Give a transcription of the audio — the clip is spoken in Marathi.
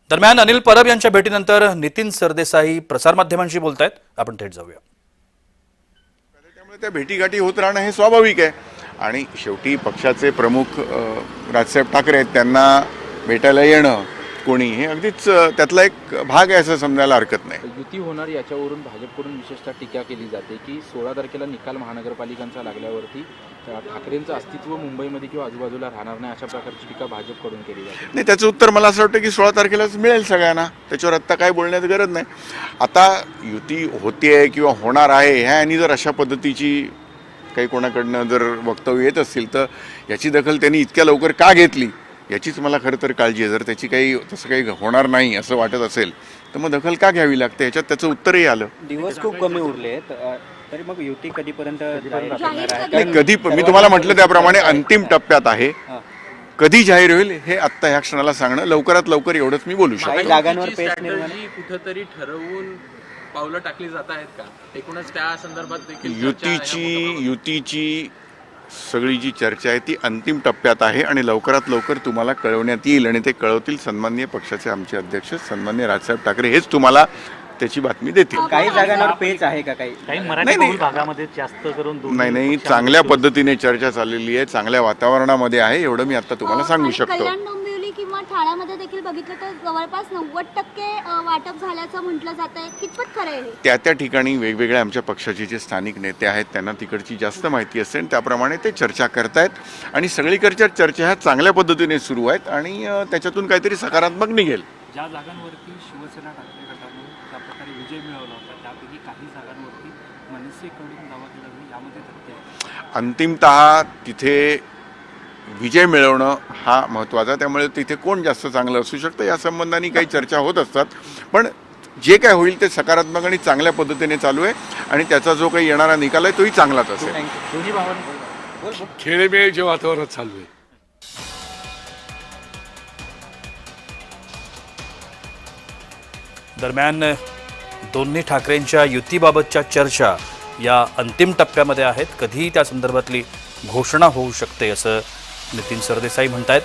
दरम्यान अनिल परब यांच्या भेटीनंतर नितीन सरदेसाई प्रसारमाध्यमांशी बोलतायत. आपण थेट जाऊया. त्यामुळे त्या भेटीगाठी होत राहणं हे स्वाभाविक आहे आणि शेवटी पक्षाचे प्रमुख राजसाहेब ठाकरे आहेत, त्यांना भेटायला येणं कोणी हे अगदीच त्यातला एक भाग आहे असं समजायला हरकत नाही. युती होणार याच्यावरून भाजपकडून विशेषतः टीका केली जाते की 16 तारखेला निकाल महानगरपालिकांचा लागल्यावरती ठाकरेंचं अस्तित्व मुंबईमध्ये किंवा आजूबाजूला राहणार नाही अशा प्रकारची टीका भाजपकडून केली जाते. नाही, त्याचं उत्तर मला असं वाटतं की 16 तारखेलाच मिळेल सगळ्यांना, त्याच्यावर आत्ता काय बोलण्याची गरज नाही. आता युती होतीये किंवा होणार आहे ह्या आणि जर अशा पद्धतीची काही कोणाकडनं जर वक्तव्य येत असतील तर याची दखल त्यांनी इतक्या लवकर का घेतली याचीच मला खरं तर काळजी आहे. जर त्याची काही तसं काही होणार नाही असं वाटत असेल तर मग दखल का घ्यावी लागते याच्यात त्याचं उत्तरही आलं. दिवस खूप कमी उरले तरी मग युती कधीपर्यंत कधी मी तुम्हाला म्हटलं त्याप्रमाणे अंतिम टप्प्यात आहे. कधी जाहीर होईल हे आत्ता ह्या क्षणाला सांगणं लवकरात लवकर एवढंच मी बोलू शकतो. जागांवर पेच निर्माण कुठेतरी ठरवून पावलं टाकली जात आहेत का एकूणच त्या संदर्भात देखील युतीची सगळी जी चर्चा आहे ती अंतिम टप्प्यात आहे आणि लवकरात लवकर तुम्हाला कळवण्यात येईल आणि ते कळवतील सन्माननीय पक्षाचे आमचे अध्यक्ष सन्माननीय राजसाहेब ठाकरे हेच तुम्हाला त्याची बातमी देतील. काही जागांवर पेच आहे का? काही मराठी भागामध्ये जास्त करून नाही चांगल्या पद्धतीने चर्चा चाललेली आहे, चांगल्या वातावरणामध्ये आहे, एवढं मी आता तुम्हाला सांगू शकतो. कल्याण डोंबिवली किंवा ठाण्यामध्ये देखील बघितलं तर जवळपास 90% वाटप झाल्याचं म्हटलं जात आहे. कितपत खरं आहे? त्या ठिकाणी वेगवेगळ्या आमच्या पक्षाचे जे स्थानिक नेते आहेत त्यांना तिकडची जास्त माहिती असते आणि त्याप्रमाणे ते चर्चा करतायत आणि सगळीकडच्या चर्चा ह्या चांगल्या पद्धतीने सुरू आहेत आणि त्याच्यातून काहीतरी सकारात्मक निघेल. ज्या जागांवरती शिवसेना ठाकरे गटाने ज्या प्रकारे विजय मिळवला होता त्यापैकी काही जागांवरती मनसेकडून दावा केला जाईल, यामध्ये तथ्य आहे. अंतिमतः तिथे विजय मिळवणं हा महत्त्वाचा, त्यामुळे तिथे कोण जास्त चांगलं असू शकतं या संबंधाने काही चर्चा होत असतात. पण जे काय होईल ते सकारात्मक आणि चांगल्या पद्धतीने चालू आहे आणि त्याचा जो काही येणारा निकाल आहे तोही चांगलाच असेल. दोन्ही भावांनी खेळमेळचे वातावरण चालू आहे. दरम्यान दोन्ही ठाकरेंच्या युतीबाबतच्या चर्चा या अंतिम टप्प्यामध्ये आहेत. कधी त्या संदर्भातली घोषणा होऊ शकते असं नितीन सरदेसाई म्हणतायत.